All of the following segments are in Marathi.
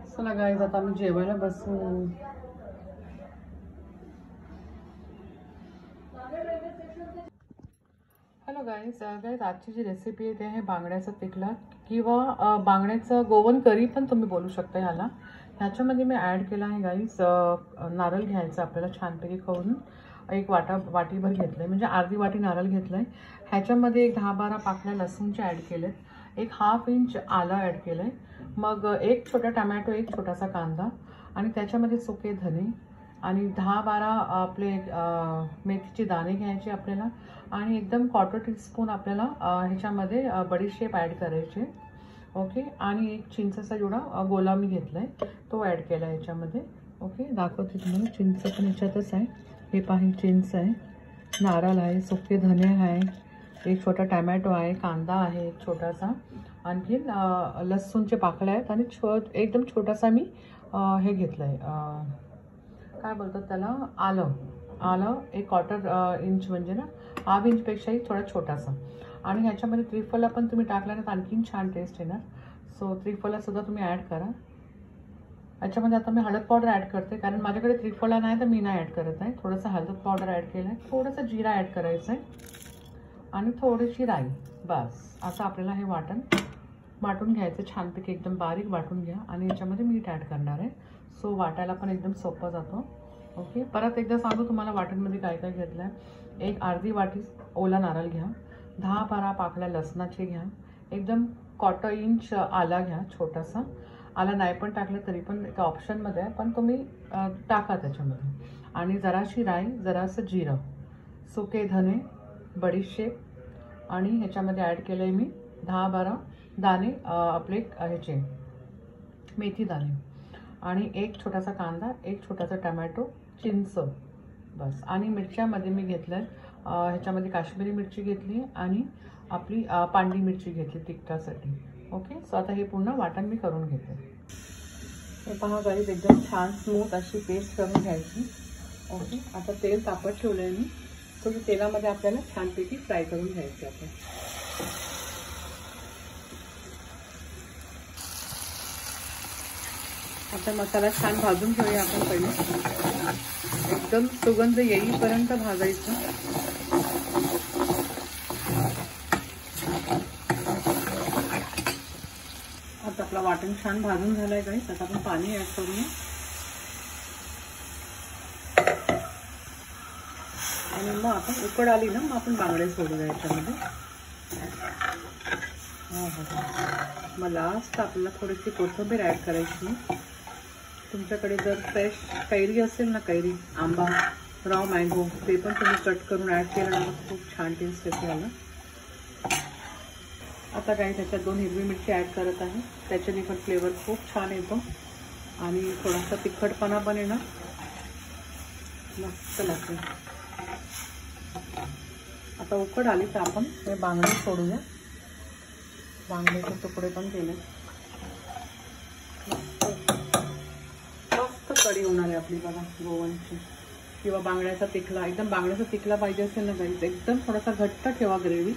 चला गाईज आता आम्ही जेवायला बसू. हॅलो गाईज, आजची जी रेसिपी आहे ते आहे बांगड्याचा पिकला किंवा बांगड्याचं गोवन करी पण तुम्ही बोलू शकता ह्याला. ह्याच्यामध्ये मी ॲड केला आहे गाईज नारळ घ्यायचं आपल्याला छानपैकी खवून. एक वाटीभर घेतलं आहे, म्हणजे अर्धी वाटी नारळ घेतलं आहे. ह्याच्यामध्ये एक 10-12 पाकळ्या लसूणच्या ॲड केलेत, एक 1/2 इंच आलं ॲड केलं आहे, मग एक छोटा टमॅटो, एक छोटासा कांदा आणि त्याच्यामध्ये सुके धने आणि 10-12 आपले मेथीचे दाणे घ्यायचे आपल्याला आणि एकदम 1/4 टीस्पून आपल्याला ह्याच्यामध्ये बडीशेप ॲड करायचे. ओके, आणि एक चिंचेचा जेवढा गोला मी घेतला आहे तो ॲड केला ह्याच्यामध्ये. ओके, दाखवते तुम्हाला. चिंच पण ह्याच्यातच आहे. हे पाही चिंच आहे, नारळ आहे, सुके धने आहे, एक छोटा टमॅटो आहे, कांदा आहे एक छोटासा, आणखी लसूणचे पाकळ्या आहेत आणि एकदम छोटासा मी हे घेतलं आहे, काय बोलतात त्याला, आलं एक 1/4 इंच, म्हणजे ना 1/2 इंचपेक्षाही थोडा छोटासा. आणि ह्याच्यामध्ये त्रिफला पण तुम्ही टाकला ना तर आणखीन छान टेस्ट येणार. सो त्रिफलासुद्धा तुम्ही ॲड करा. याच्यामध्ये आता मी हळद पावडर ॲड करते, कारण माझ्याकडे त्रिफला नाही तर मी नाही ॲड करत आहे. थोडंसं हळद पावडर ॲड केलं आहे, थोडंसं जिरा ॲड करायचं आहे आणि थोडीशी राई. बस आता आपल्याला हे वाटून घ्यायचं छानपैकी, एकदम बारीक वाटून घ्या. आणि याच्यामध्ये मीठ ॲड करणार आहे, सो वाटायला पण एकदम सोपं जातो. ओके, परत एकदा सांगू तुम्हाला वाटणमध्ये काय काय घेतलं आहे. एक अर्धी वाटी ओला नारळ घ्या, 10-12 पाकळ्या लसणाचे घ्या, एकदम 1/4 इंच आला घ्या छोटासा. आला नाही पण टाकलं तरी पण एक ऑप्शनमध्ये आहे, पण तुम्ही टाका त्याच्यामध्ये. आणि जराशी राई, जरासं जिरं, सुके धने, बडीशेप आणि ह्याच्यामध्ये ॲड केलं आहे मी 10-12 दाणे आपले ह्याचे मेथी दाणे आणि एक छोटासा कांदा, एक छोटासा टमॅटो, चिंच. बस. आणि मिरच्यामध्ये मी घेतलं आहे ह्याच्यामध्ये काश्मीरी मिरची घेतली आणि आपली पांढरी मिरची घेतली तिखटासाठी. ओके, सो आता हे पूर्ण वाटण मी करून घेते. हे पहा गाईज, एकदम छान स्मूथ अशी पेस्ट करून घ्यायची. ओके, आता तेल तापत ठेवलं आहे मी, थोडी तेलामध्ये आपल्याला छानपैकी फ्राय करून घ्यायची. आता मसाला छान भाजून घेऊया आपण पहिले, एकदम सुगंध येईपर्यंत भाजायचं. आता आपला वाटण छान भाजून झालाय गाईस. आता आपण पाणी ऍड करूया आणि मग आपण उकड आली ना मग आपण बांगडे सोडूया याच्यामध्ये. मग लास्ट आपल्याला थोडीशी कोथिंबीर ऍड करायची. तुमच्याकडे जर फ्रेश कैरी असेल ना, कैरी, आंबा, रॉ मँगो, ते पण तुम्ही कट करून ॲड केलं ना मग खूप छान टेस्ट येते याला. आता काही त्याच्यात 2 हिरवी मिरची ॲड करत आहे, त्याच्याने पण फ्लेवर खूप छान येतो आणि थोडासा तिखटपणा पण येणार, मस्त लागते. आता उकड आली तर आपण हे बांगडे सोडूया. बांगड्याचे तुकडे पण केले, मस्त कढी होणार आहे आपली बघा गोवनची किंवा बांगड्याचा पिकला. एकदम बांगड्याचा पिकला पाहिजे असेल ना गाईज, एकदम थोडासा घट्ट ठेवा ग्रेव्ही.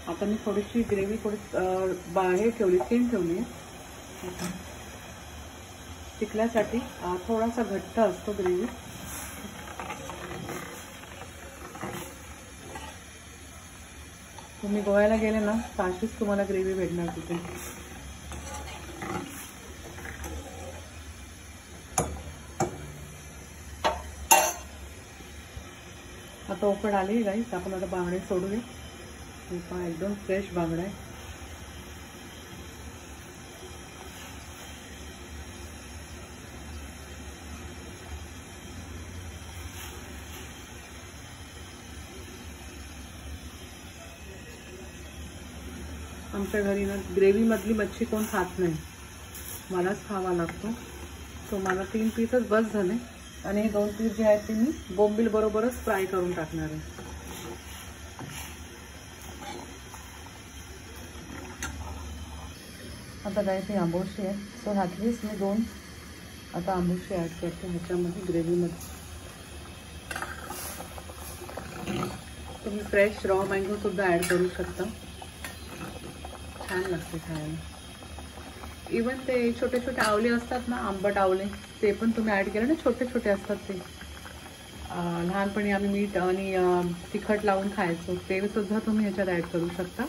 आता मी थोडीशी ग्रेव्ही हे ठेवली, तीन ठेवली आहे पिकल्यासाठी. थोडासा घट्ट असतो ग्रेव्ही. तुम्ही गोव्याला गेले ना तर अशीच तुम्हाला ग्रेव्ही भेटणार तिथे. आता उकड आली गाईस, आपण आता बांगडे सोडूया. एकदम फ्रेश बांगडा आहे. आमच्या घरी ना ग्रेव्ही मधली मच्छी कोण खात नाही, मलाच खावा लागतो. तो मला 3 पीसच बस झाले आणि हे 2 पीस जे आहेत ते मी बोंबील बरोबरच फ्राय करून टाकणार आहे. आता काय ती आंबोशी आहे, सो ह्यातलीच मी 2 आता आंबोशी ॲड करते ह्याच्यामध्ये ग्रेव्हीमध्ये. तुम्ही फ्रेश रॉ मँगो सुद्धा ॲड करू शकता, छान लागते खायला. इवन ते छोटे छोटे आवले असतात ना, आंबट आवले, ते पण तुम्ही ॲड केलं ना, छोटे छोटे असतात ते. लहानपणी आम्ही मीठ आणि तिखट लावून खायचो, ते सुद्धा तुम्ही ह्याच्यात ॲड करू शकता.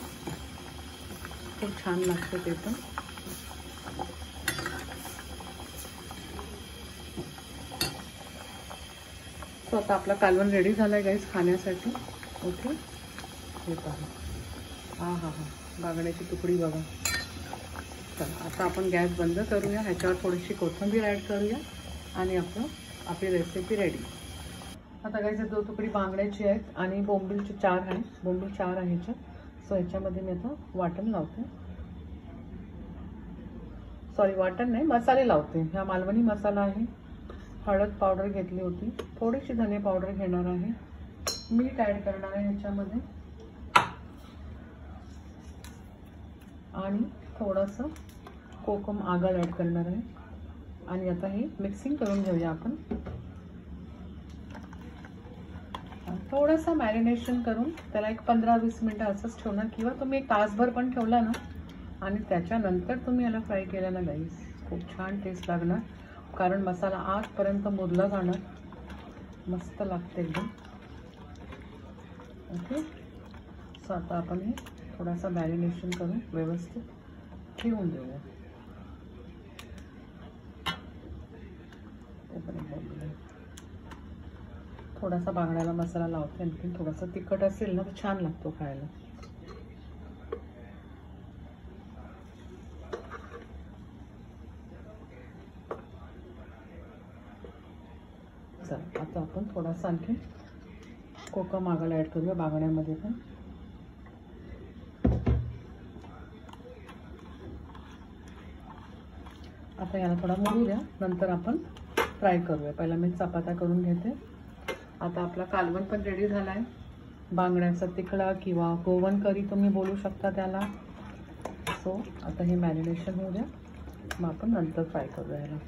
खूप छान लागतं ते पण. सो आता आपला कालवण रेडी झाला आहे गाईस खाण्यासाठी. ओके, हे पहा. हां हां हां, बांगड्याची तुकडी बघा. चला आता आपण गॅस बंद करूया, ह्याच्यावर थोडीशी कोथिंबीर ॲड करूया आणि आपली रेसिपी रेडी. आता गाईस 2 तुकडी बांगड्याची आहेत आणि बोंबीलचे 4 आहेत. बोंबील 4 आहे ह्याच्यात. सो ह्याच्यामध्ये मी आता वाटण लावते. सॉरी, वाटण नाही, मसाले लावते. हा मालवणी मसाला आहे. हळद पावडर घेतली होती, थोडीशी धने पावडर घेणार आहे, मीठ ॲड करणार आहे ह्याच्यामध्ये आणि थोडंसं कोकम आगळ ॲड करणार आहे. आणि आता हे मिक्सिंग करून घेऊया आपण. थोडंसं मॅरिनेशन करून त्याला एक 15-20 मिनटं असंच ठेवणार, किंवा तुम्ही एक तासभर पण ठेवला ना आणि त्याच्यानंतर तुम्ही याला फ्राय केलं ना गाईस, खूप छान टेस्ट लागणार. कारण मसाला आतपर्यंत मुरला जाणार, मस्त लागते एकदम. ओके, सो आता आपण हे थोडासा मॅरिनेशन करून व्यवस्थित ठेवून देऊया. थोडासा बांगड्याला मसाला लावते, आणखी थोडासा तिखट असेल ना तर छान लागतो खायला. आता आपण थोडासा आणखी कोकम आगळ ॲड करूया बांगड्यामध्ये पण. आता याला थोडा मुरू द्या, नंतर आपण फ्राय करूया. पहिला मी चपात्या करून घेते. आता आपला कालवण पण रेडी झाला आहे. बांगड्याचा तिखडा किंवा गोवन करी तुम्ही बोलू शकता त्याला. सो आता हे मॅरिनेशन होऊ द्या, मग आपण नंतर फ्राय करूया याला.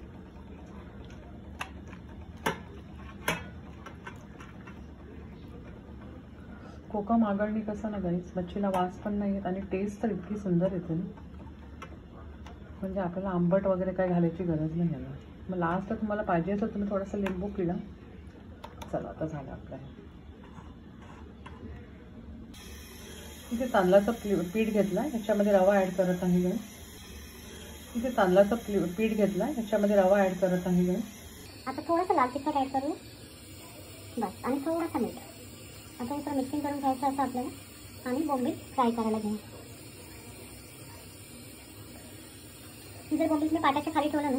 कोकम आगळणी कसं ना गाईस, मच्छीला वास पण नाही येत आणि टेस्ट तर इतकी सुंदर येते ना, म्हणजे आपल्याला आंबट वगैरे काय घालायची गरज नाही याला. मग लास्टला तुम्हाला पाहिजे असेल तुम्ही थोडंसं लिंबू पिळा. चला आता झालं आपलं. इथे तांदळाचं पीठ घेतला, ह्याच्यामध्ये रवा ॲड करत आहे गाईस. इथे तांदळाचं पीठ घेतला, ह्याच्यामध्ये रवा ॲड करत आहे गाईस. आता थोडंसं लाल तिखट ॲड करू बस, आणि थोडंसं मीठ. आता हे मिक्सिंग करून घ्यायचं असं आपल्याला, आणि बोंबील फ्राय करायला घ्या. जर बोंबील तुम्ही पाटाच्या खाली ठेवलं ना,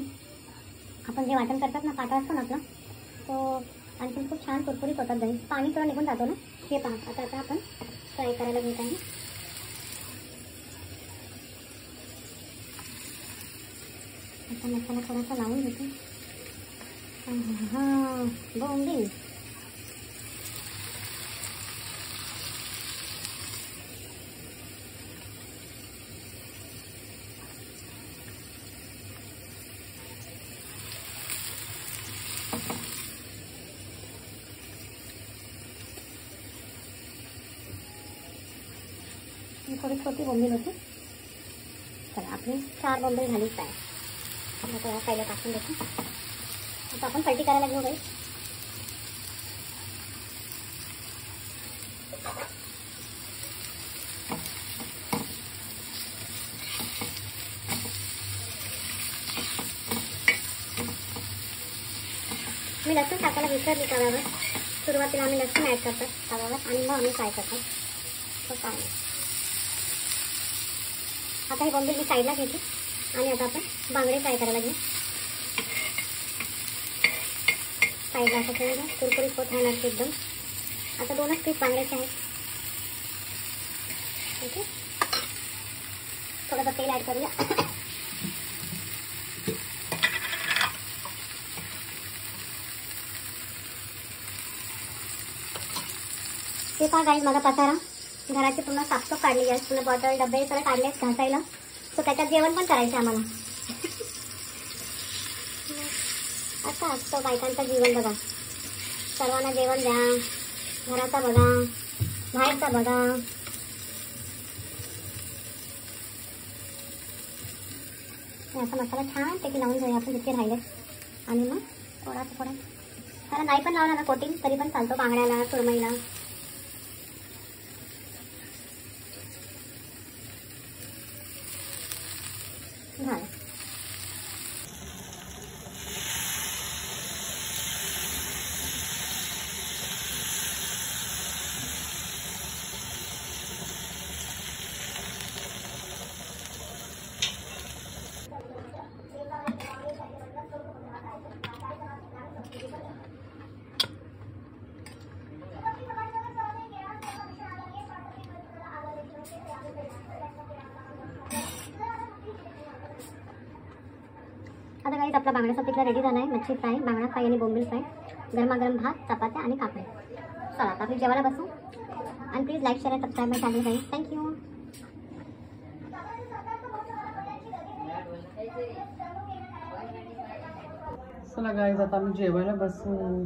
आपण जे वाटण करतात ना, पाटा असतो ना आपला, तो आणखी खूप छान कुरकुरीत होतात दही. पाणी थोडं निघून जातो ना. हे पहा, आता आपण फ्राय करायला घेत आहे. आता मसाला थोडासा लावून घेतो. हां, बोंबील थोडी छोटी बोंबील होती. चला आपली 4 बोंबील झाली फ्राय. आता पहिलं टाकून देतो. आता आपण पलटी करायला घेऊ गाईस. मी लसूण टाकायला विसरली तव्यावर. सुरुवातीला आम्ही लसूण ॲड करतात तव्यावर आणि मग आम्ही फ्राय करतो. तो काय आता ही बोंबील मी साईडला घेते आणि आता आपण बांगडे फ्राय करायला घेऊ. साईडला असं ठेवून कुरकुरीत होत राहणार ते एकदम. आता 2च पीस बांगड्याचे आहेत. ओके, थोडंसं तेल ॲड करूया. ते पहा गाईस, माझा पसारा घराची पूर्ण साफसूफ काढली आहे. पूर्ण बॉटल डबे सगळे काढले आहेत घासायला. सो त्याच्यात जेवण पण करायचं आम्हाला. असं असतं बायकांचं जीवन बघा. सर्वांना जेवण द्या, घराचा बघा, बाहेरचा बघा. असा मसाला छानपैकी लावून घेऊया आपण जितके राहिले. आणि मग थोडा कारण नाही पण लावला ना कोटिंग तरी पण चालतो बांगड्याला सुरमईला. झालं. आता गाईज आपला बांगड्याचा पिठला रेडी झाला आहे. मच्छी फ्राय, बांगडा फ्राय आणि बोंबील फ्राय, गरमागरम भात, चपात्या आणि काकडे. चला आता आपण जेवायला बसू. आणि प्लीज लाईक शेअर आणि सबस्क्राईब माय चॅनल गाईज. थँक्यू. चला गाईज आता आम्ही जेवायला बसू.